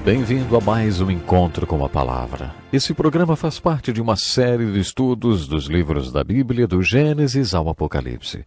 Bem-vindo a mais um Encontro com a Palavra. Esse programa faz parte de uma série de estudos dos livros da Bíblia, do Gênesis ao Apocalipse.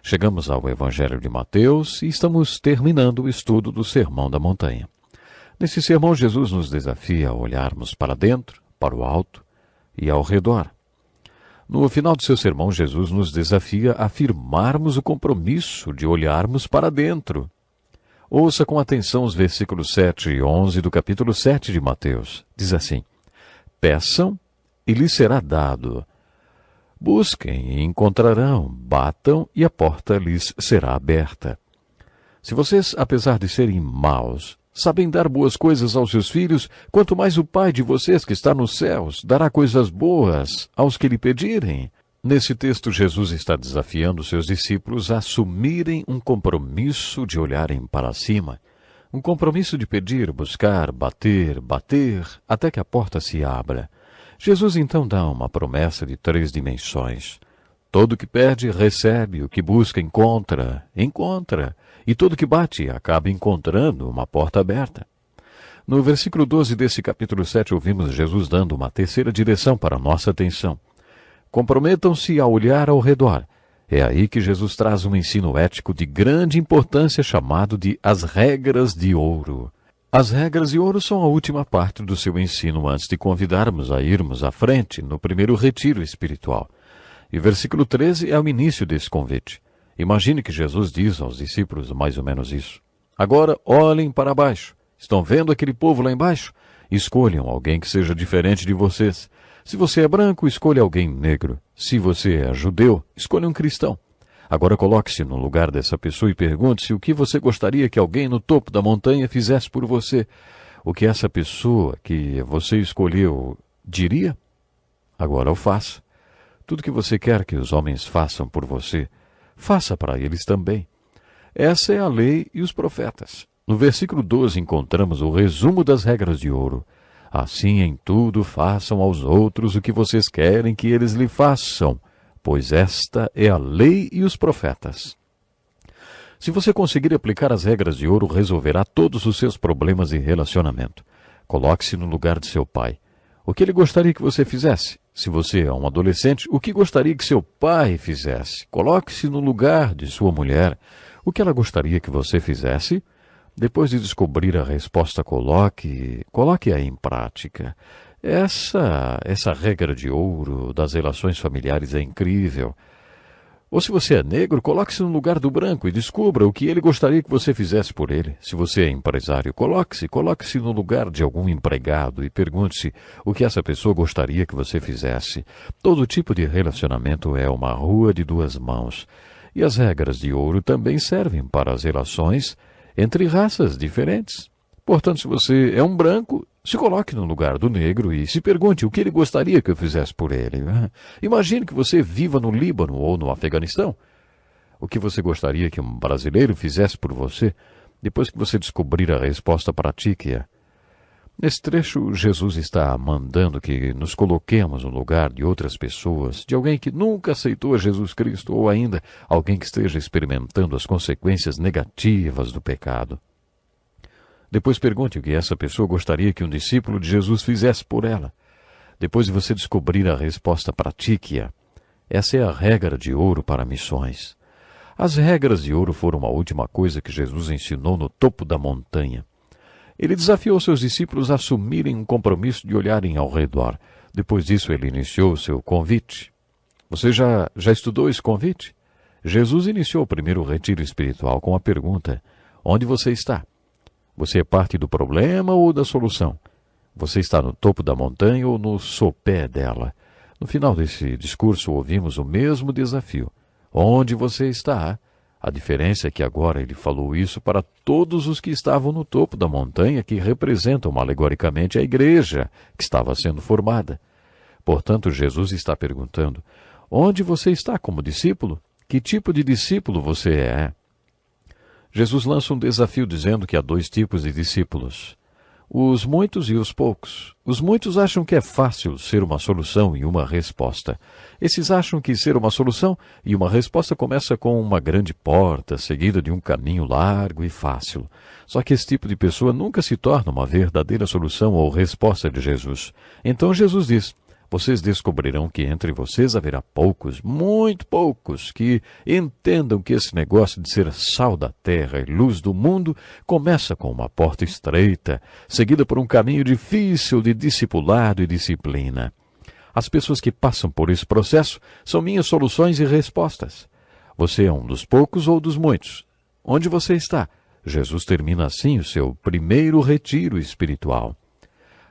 Chegamos ao Evangelho de Mateus e estamos terminando o estudo do Sermão da Montanha. Nesse sermão, Jesus nos desafia a olharmos para dentro, para o alto e ao redor. No final do seu sermão, Jesus nos desafia a afirmarmos o compromisso de olharmos para dentro. Ouça com atenção os versículos 7 e 11 do capítulo 7 de Mateus. Diz assim: Peçam e lhes será dado. Busquem e encontrarão. Batam e a porta lhes será aberta. Se vocês, apesar de serem maus, sabem dar boas coisas aos seus filhos, quanto mais o Pai de vocês que está nos céus dará coisas boas aos que lhe pedirem. Nesse texto, Jesus está desafiando seus discípulos a assumirem um compromisso de olharem para cima, um compromisso de pedir, buscar, bater, até que a porta se abra. Jesus então dá uma promessa de 3 dimensões. Todo que pede, recebe, o que busca, encontra, e todo que bate, acaba encontrando uma porta aberta. No versículo 12 desse capítulo 7, ouvimos Jesus dando uma terceira direção para a nossa atenção. Comprometam-se a olhar ao redor. É aí que Jesus traz um ensino ético de grande importância chamado de as regras de ouro. As regras de ouro são a última parte do seu ensino antes de convidarmos a irmos à frente no primeiro retiro espiritual. E o versículo 13 é o início desse convite. Imagine que Jesus diz aos discípulos mais ou menos isso. Agora olhem para baixo. Estão vendo aquele povo lá embaixo? Escolham alguém que seja diferente de vocês. Se você é branco, escolha alguém negro. Se você é judeu, escolha um cristão. Agora coloque-se no lugar dessa pessoa e pergunte-se o que você gostaria que alguém no topo da montanha fizesse por você. O que essa pessoa que você escolheu diria? Agora o faça. Tudo que você quer que os homens façam por você, faça para eles também. Essa é a lei e os profetas. No versículo 12 encontramos o resumo das regras de ouro. Assim em tudo façam aos outros o que vocês querem que eles lhe façam, pois esta é a lei e os profetas. Se você conseguir aplicar as regras de ouro, resolverá todos os seus problemas de relacionamento. Coloque-se no lugar de seu pai. O que ele gostaria que você fizesse? Se você é um adolescente, o que gostaria que seu pai fizesse? Coloque-se no lugar de sua mulher. O que ela gostaria que você fizesse? Depois de descobrir a resposta, coloque-a em prática. Essa regra de ouro das relações familiares é incrível. Ou se você é negro, coloque-se no lugar do branco e descubra o que ele gostaria que você fizesse por ele. Se você é empresário, coloque-se no lugar de algum empregado e pergunte-se o que essa pessoa gostaria que você fizesse. Todo tipo de relacionamento é uma rua de 2 mãos. E as regras de ouro também servem para as relações entre raças diferentes. Portanto, se você é um branco, se coloque no lugar do negro e se pergunte o que ele gostaria que eu fizesse por ele. Imagine que você viva no Líbano ou no Afeganistão. O que você gostaria que um brasileiro fizesse por você? Depois que você descobrir a resposta, pratique-a. Nesse trecho, Jesus está mandando que nos coloquemos no lugar de outras pessoas, de alguém que nunca aceitou a Jesus Cristo ou ainda alguém que esteja experimentando as consequências negativas do pecado. Depois pergunte o que essa pessoa gostaria que um discípulo de Jesus fizesse por ela. Depois de você descobrir a resposta, pratique-a. Essa é a regra de ouro para missões. As regras de ouro foram a última coisa que Jesus ensinou no topo da montanha. Ele desafiou seus discípulos a assumirem um compromisso de olharem ao redor. Depois disso, ele iniciou o seu convite. Você já estudou esse convite? Jesus iniciou o primeiro retiro espiritual com a pergunta: onde você está? Você é parte do problema ou da solução? Você está no topo da montanha ou no sopé dela? No final desse discurso, ouvimos o mesmo desafio. Onde você está? A diferença é que agora ele falou isso para todos os que estavam no topo da montanha, que representam alegoricamente a igreja que estava sendo formada. Portanto, Jesus está perguntando: onde você está como discípulo? Que tipo de discípulo você é? Jesus lança um desafio dizendo que há 2 tipos de discípulos. os muitos e os poucos. Os muitos acham que é fácil ser uma solução e uma resposta. Esses acham que ser uma solução e uma resposta começa com uma grande porta, seguida de um caminho largo e fácil. Só que esse tipo de pessoa nunca se torna uma verdadeira solução ou resposta de Jesus. Então Jesus diz: vocês descobrirão que entre vocês haverá poucos, muito poucos, que entendam que esse negócio de ser sal da terra e luz do mundo começa com uma porta estreita, seguida por um caminho difícil de discipulado e disciplina. As pessoas que passam por esse processo são minhas soluções e respostas. Você é um dos poucos ou dos muitos? Onde você está? Jesus termina assim o seu primeiro retiro espiritual.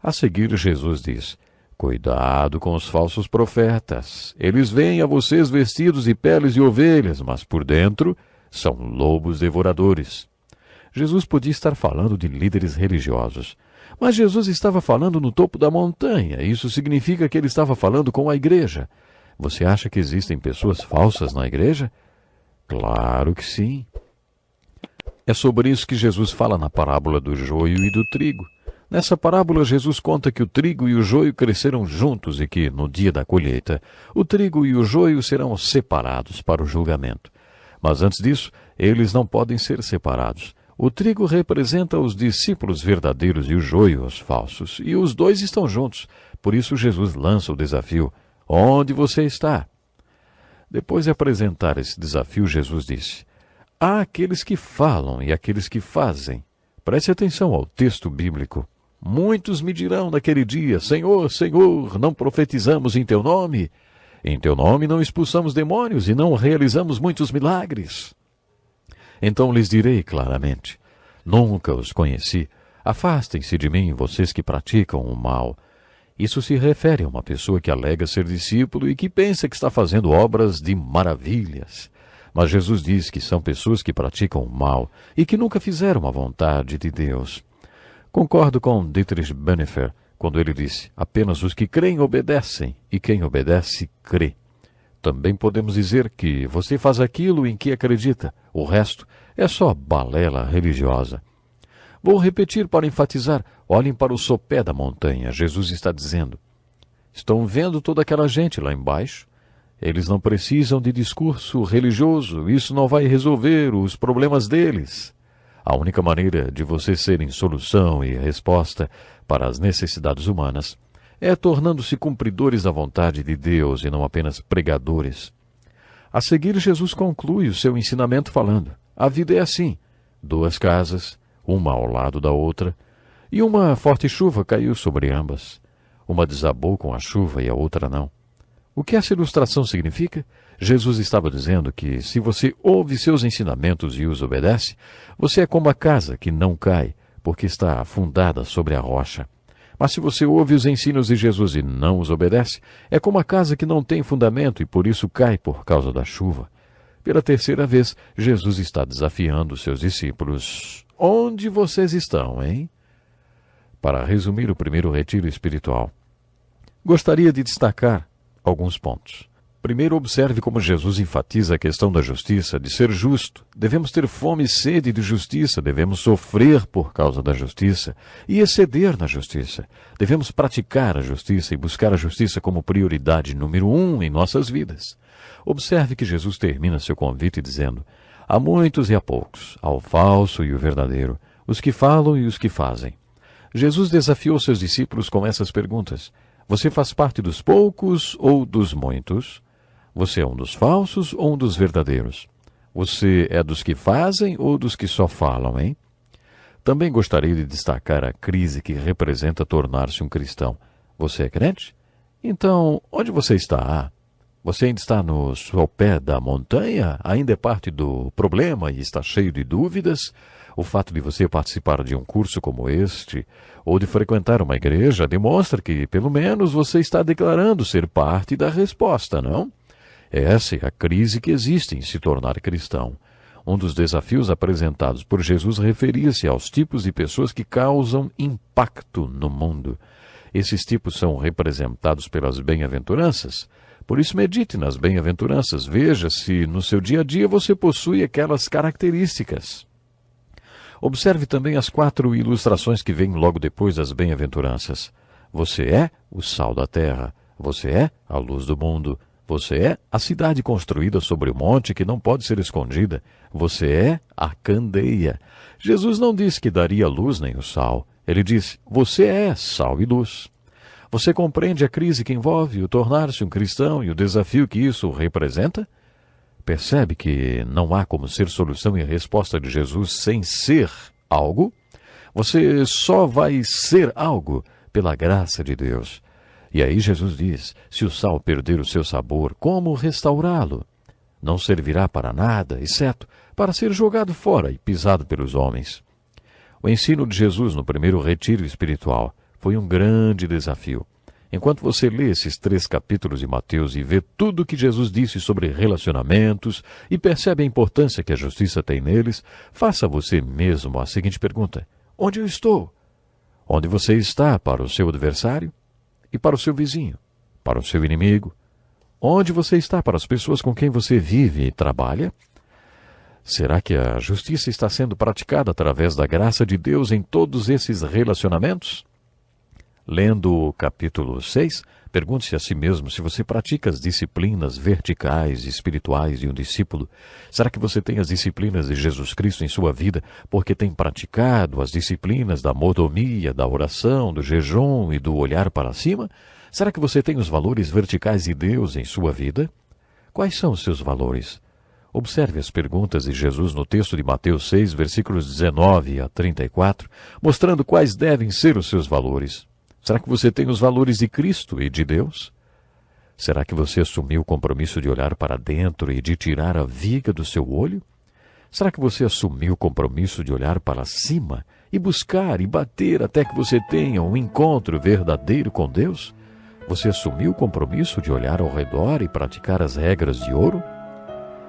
A seguir, Jesus diz: cuidado com os falsos profetas. Eles vêm a vocês vestidos de peles de ovelhas, mas por dentro são lobos devoradores. Jesus podia estar falando de líderes religiosos, mas Jesus estava falando no topo da montanha. Isso significa que ele estava falando com a igreja. Você acha que existem pessoas falsas na igreja? Claro que sim. É sobre isso que Jesus fala na parábola do joio e do trigo. Nessa parábola, Jesus conta que o trigo e o joio cresceram juntos e que, no dia da colheita, o trigo e o joio serão separados para o julgamento. Mas antes disso, eles não podem ser separados. O trigo representa os discípulos verdadeiros e o joio os falsos, e os dois estão juntos. Por isso Jesus lança o desafio: onde você está? Depois de apresentar esse desafio, Jesus disse: há aqueles que falam e aqueles que fazem. Preste atenção ao texto bíblico. Muitos me dirão naquele dia: Senhor, Senhor, não profetizamos em teu nome? Em teu nome não expulsamos demônios e não realizamos muitos milagres? Então lhes direi claramente: nunca os conheci. Afastem-se de mim, vocês que praticam o mal. Isso se refere a uma pessoa que alega ser discípulo e que pensa que está fazendo obras de maravilhas. Mas Jesus diz que são pessoas que praticam o mal e que nunca fizeram a vontade de Deus. Concordo com Dietrich Bonhoeffer quando ele disse: apenas os que creem obedecem, e quem obedece crê. Também podemos dizer que você faz aquilo em que acredita, o resto é só balela religiosa. Vou repetir para enfatizar: olhem para o sopé da montanha. Jesus está dizendo: estão vendo toda aquela gente lá embaixo? Eles não precisam de discurso religioso, isso não vai resolver os problemas deles. A única maneira de vocês serem solução e resposta para as necessidades humanas é tornando-se cumpridores da vontade de Deus e não apenas pregadores. A seguir, Jesus conclui o seu ensinamento falando: a vida é assim, 2 casas, uma ao lado da outra, e uma forte chuva caiu sobre ambas. Uma desabou com a chuva e a outra não. O que essa ilustração significa? Jesus estava dizendo que, se você ouve seus ensinamentos e os obedece, você é como a casa que não cai, porque está fundada sobre a rocha. Mas se você ouve os ensinos de Jesus e não os obedece, é como a casa que não tem fundamento e por isso cai por causa da chuva. Pela 3ª vez, Jesus está desafiando seus discípulos. Onde vocês estão, hein? Para resumir o primeiro retiro espiritual, gostaria de destacar alguns pontos. Primeiro, observe como Jesus enfatiza a questão da justiça, de ser justo. Devemos ter fome e sede de justiça, devemos sofrer por causa da justiça e exceder na justiça. Devemos praticar a justiça e buscar a justiça como prioridade número 1 em nossas vidas. Observe que Jesus termina seu convite dizendo: há muitos e há poucos, ao falso e o verdadeiro, os que falam e os que fazem. Jesus desafiou seus discípulos com essas perguntas: você faz parte dos poucos ou dos muitos? Você é um dos falsos ou um dos verdadeiros? Você é dos que fazem ou dos que só falam, hein? Também gostaria de destacar a crise que representa tornar-se um cristão. Você é crente? Então, onde você está? Você ainda está no sopé da montanha? Ainda é parte do problema e está cheio de dúvidas? O fato de você participar de um curso como este, ou de frequentar uma igreja, demonstra que, pelo menos, você está declarando ser parte da resposta, não? Essa é a crise que existe em se tornar cristão. Um dos desafios apresentados por Jesus referia-se aos tipos de pessoas que causam impacto no mundo. Esses tipos são representados pelas bem-aventuranças. Por isso, medite nas bem-aventuranças. Veja se no seu dia a dia você possui aquelas características. Observe também as 4 ilustrações que vêm logo depois das bem-aventuranças. Você é o sal da terra. Você é a luz do mundo. Você é a cidade construída sobre o monte que não pode ser escondida. Você é a candeia. Jesus não disse que daria a luz nem o sal. Ele disse, você é sal e luz. Você compreende a crise que envolve o tornar-se um cristão e o desafio que isso representa? Percebe que não há como ser solução e resposta de Jesus sem ser algo? Você só vai ser algo pela graça de Deus. E aí Jesus diz, se o sal perder o seu sabor, como restaurá-lo? Não servirá para nada, exceto para ser jogado fora e pisado pelos homens. O ensino de Jesus no primeiro retiro espiritual foi um grande desafio. Enquanto você lê esses 3 capítulos de Mateus e vê tudo o que Jesus disse sobre relacionamentos e percebe a importância que a justiça tem neles, faça você mesmo a seguinte pergunta: onde eu estou? Onde você está para o seu adversário e para o seu vizinho, para o seu inimigo? Onde você está para as pessoas com quem você vive e trabalha? Será que a justiça está sendo praticada através da graça de Deus em todos esses relacionamentos? Lendo o capítulo 6, pergunte-se a si mesmo se você pratica as disciplinas verticais e espirituais de um discípulo. Será que você tem as disciplinas de Jesus Cristo em sua vida porque tem praticado as disciplinas da mordomia, da oração, do jejum e do olhar para cima? Será que você tem os valores verticais de Deus em sua vida? Quais são os seus valores? Observe as perguntas de Jesus no texto de Mateus 6, versículos 19 a 34, mostrando quais devem ser os seus valores. Será que você tem os valores de Cristo e de Deus? Será que você assumiu o compromisso de olhar para dentro e de tirar a viga do seu olho? Será que você assumiu o compromisso de olhar para cima e buscar e bater até que você tenha um encontro verdadeiro com Deus? Você assumiu o compromisso de olhar ao redor e praticar as regras de ouro?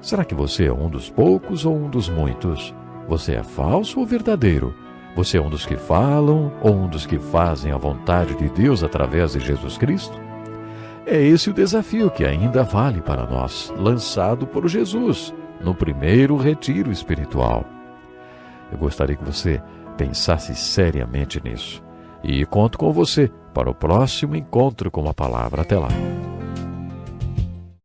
Será que você é um dos poucos ou um dos muitos? Você é falso ou verdadeiro? Você é um dos que falam ou um dos que fazem a vontade de Deus através de Jesus Cristo? É esse o desafio que ainda vale para nós, lançado por Jesus no primeiro retiro espiritual. Eu gostaria que você pensasse seriamente nisso. E conto com você para o próximo encontro com a palavra. Até lá.